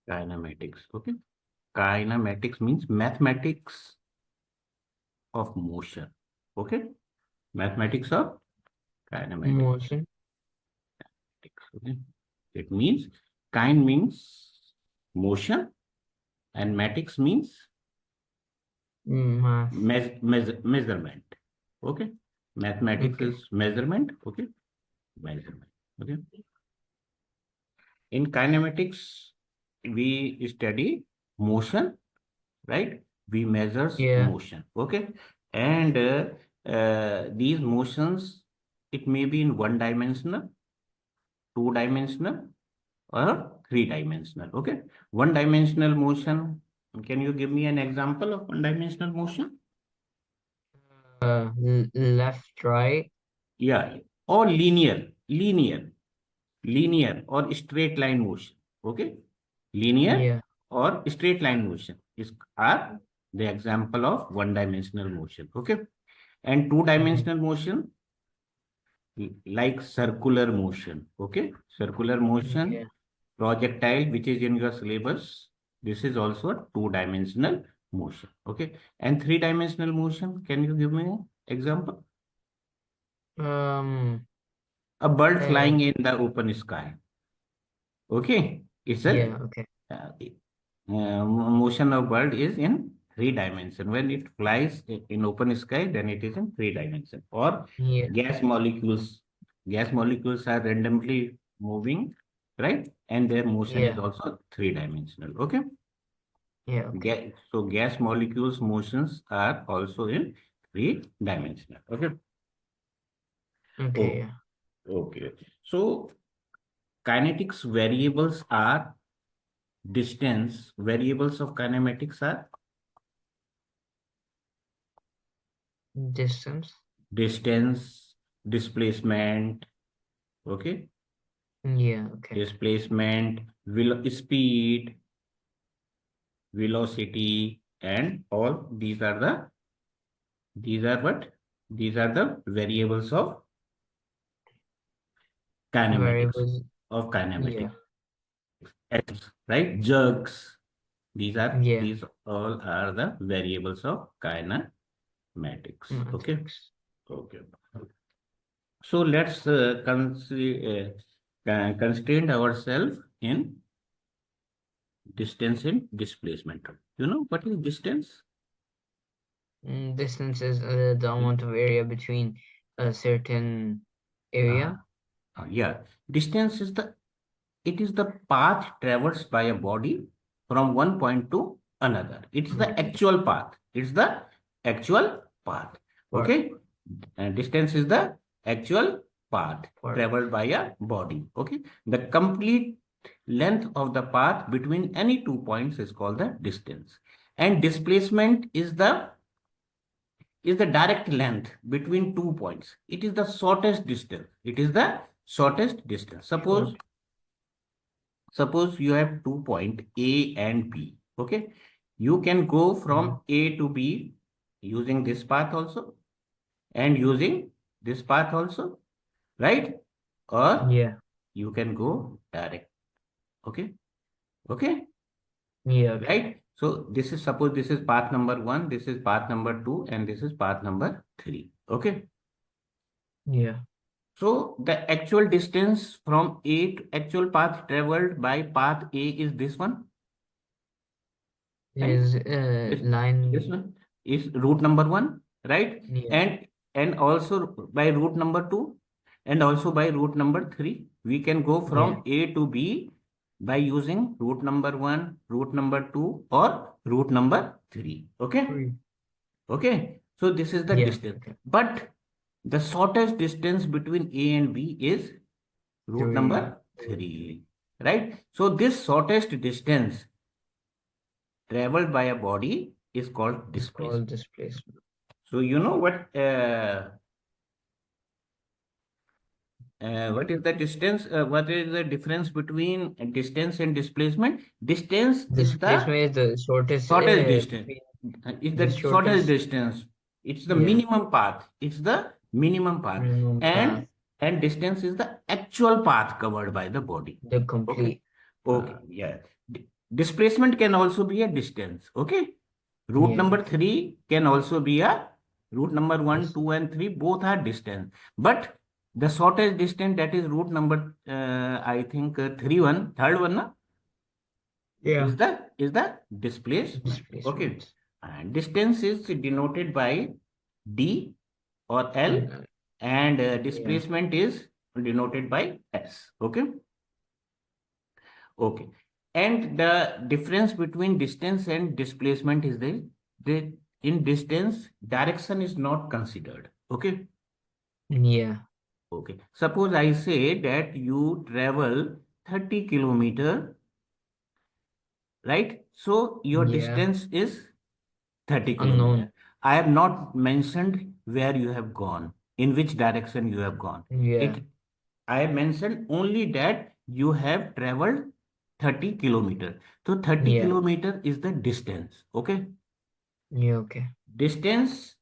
Kinematics. Okay. Kinematics means mathematics of motion. Okay. Mathematics of kinematics. Motion. Okay. It means kind means motion and matics means Math. measurement. Okay. Mathematics Okay. is measurement. Okay. Measurement. Okay. In kinematics, we study motion, right? We measures Yeah. motion. Okay. And these motions, it may be in one dimensional, two dimensional, or three dimensional. Okay. One dimensional motion. Can you give me an example of one dimensional motion? Left, right. Yeah. Or linear or straight line motion. Okay. Linear Yeah. or straight line motion is are the example of one dimensional motion. Okay. And two Okay. dimensional motion like circular motion. Okay. Circular motion, Yeah. projectile, which is in your syllabus. This is also a two-dimensional motion. Okay. And three-dimensional motion, can you give me an example? Um. A bird Uh, flying in the open sky. Okay. It's a yeah. Okay. motion of bird is in three dimension. When it flies in open sky, then it is in three dimension. Or Yeah. gas molecules. Gas molecules are randomly moving, right? And their motion is Yeah. also three dimensional. Okay. Yeah. Okay. So gas molecules motions are also in three dimensional. Okay. Okay. Oh, Yeah. okay. So kinetics variables are distance. Variables of kinematics are Distance. distance, displacement. Okay. Yeah. Okay. Displacement, speed, velocity, and all these are what? These are the variables of kinematics. Variables. Of kinematics. Yeah. Right? Jerks. Yeah. These all are the variables of kinematics. Okay. Matrix. Okay. So let's constrain ourselves in distance and displacement. You know what is distance? Distance is the Hmm? amount of area between a certain Uh, area. yeah. Distance is the path traversed by a body from one point to another. It's the Okay. actual path. It's the actual path. Part. Okay. And distance is the actual path Part. traveled by a body. Okay. The complete length of the path between any 2 points is called the distance. And displacement is the direct length between 2 points. It is the shortest distance. It is the shortest distance. Short. Suppose you have 2 point A and B. Okay. You can go Yeah. from A to B using this path also and using this path also, right? Or Yeah. you can go direct. Okay. Okay. Yeah. Okay. Right. So this is, suppose this is path number 1, this is path number 2, and this is path number 3. Okay. Yeah. So the actual distance from A to actual path traveled by path A is this one, right? Is This line. one is route number 1, right? Yeah. And also by route number 2 and also by route number 3, we can go Yeah. from A to B by using route number 1, route number 2, or route number 3. Okay. Three. Okay. So this is the Yeah. distance. Okay. But the shortest distance between A and B is route Three. number 3. Right. So this shortest distance traveled by a body is called Is called displacement. displacement. So you know what is the distance? What is the difference between distance and displacement? Distance is the Displacement is the shortest shortest distance. between Is the the shortest shortest. distance. It's the Yeah. minimum path. It's the minimum path. Minimum path. And distance is the actual path covered by the body. The Okay. complete Okay. path. Yeah. displacement can also be a distance. Okay. Root Yeah. number Okay. 3 can also be a root number 1, Yes. 2, and 3, both are distance. But the shortest distance, that is root number, I think 3 1, third one, na, Yeah. is the displacement. Okay. Displacement. And distance is denoted by D or L, Mm, and yeah. displacement is denoted by S. Okay. Okay. And the difference between distance and displacement is the in distance, direction is not considered. Okay. Yeah. Okay. Suppose I say that you travel 30 kilometer, right? So your Yeah. distance is 30 kilometer. Unknown. I have not mentioned where you have gone, in which direction you have gone. Yeah. It I mentioned only that you have traveled 30 kilometer. So 30 Yeah. kilometer is the distance. Okay. Yeah. Okay. Distance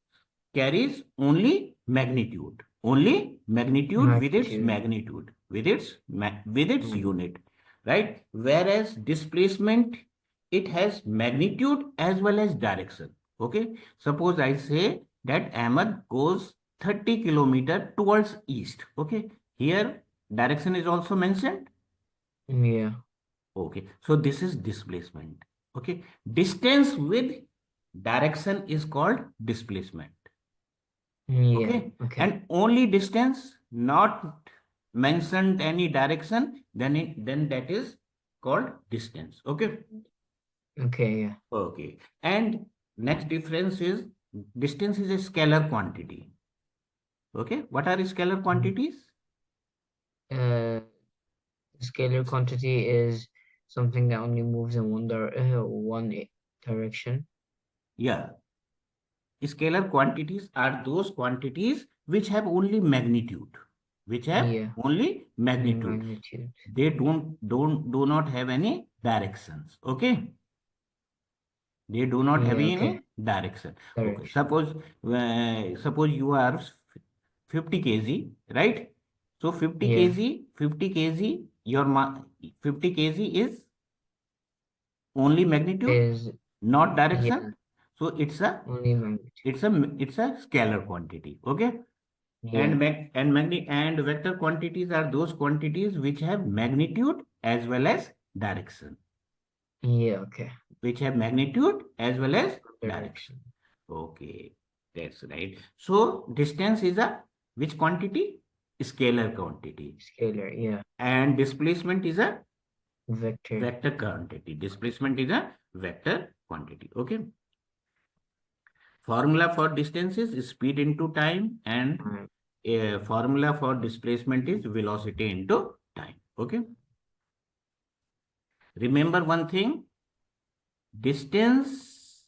carries only magnitude. Only magnitude with its Magnitude. magnitude, with its Mm. unit, right? Whereas displacement, it has magnitude as well as direction. Okay. Suppose I say that Ahmed goes 30 kilometer towards east. Okay. Here direction is also mentioned. Yeah. Okay, so this is displacement. Okay, distance with direction is called displacement. Yeah. Okay, Okay. and only distance, not mentioned any direction, then that is called distance. Okay, Okay. Yeah. okay, and next difference is distance is a scalar quantity. Okay, what are scalar Mm. quantities? Uh, Scalar quantity is something that only moves in one direction. Yeah, scalar quantities are those quantities which have only magnitude, which have Yeah. only Only magnitude. magnitude. They do not have any directions. Okay, they do not have Yeah. Okay. any direction. Okay, Direction. suppose you are 50 kg, right? So 50 Yeah. kg, 50 kg, 50 kg is only magnitude, Is not direction. yeah. So Only magnitude. it's a scalar quantity. Okay. Yeah. And vector quantities are those quantities which have magnitude as well as direction. Yeah. Okay. Which have magnitude as well as direction. Direction. Okay, that's right. So distance is a which quantity? Scalar quantity. Scalar. Yeah. And displacement is a Vector. vector quantity. Displacement is a vector quantity. Okay. Formula for distance is speed into time, and Time. a formula for displacement is velocity into time. Okay. Remember one thing, distance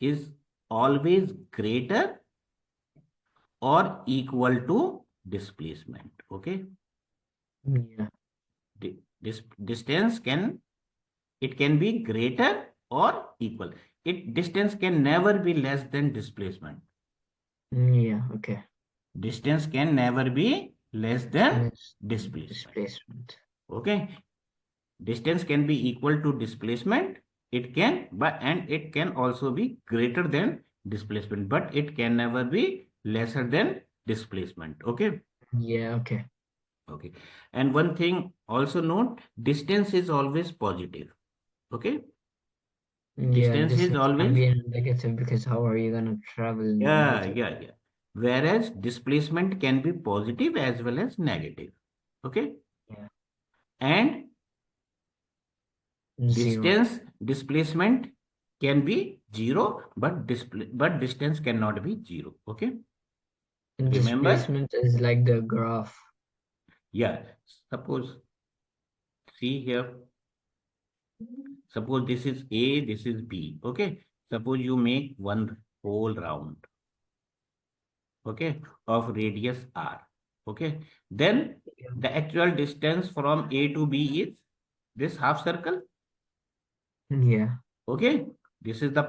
is always greater or equal to displacement. Okay. Yeah. This distance can be greater or equal. Distance can never be less than displacement. Yeah. Okay. Distance can never be less than Less displacement. displacement. Okay. Distance can be equal to displacement. And it can also be greater than displacement, but it can never be lesser than displacement. Okay. Yeah. Okay. Okay. And one thing also note, distance is always positive. Okay. Yeah. Distance is Distance can always, be a negative because how are you gonna travel in the yeah, negative? yeah, yeah. Whereas displacement can be positive as well as negative. Okay. Yeah. And Zero. displacement can be zero, but distance cannot be zero. Okay. Remember? Displacement is like the graph. Yeah. Suppose, see here. Suppose this is A, this is B. Okay. Suppose you make one whole round. Okay. Of radius R. Okay. Then Yeah. the actual distance from A to B is this half circle. Yeah. Okay. This is the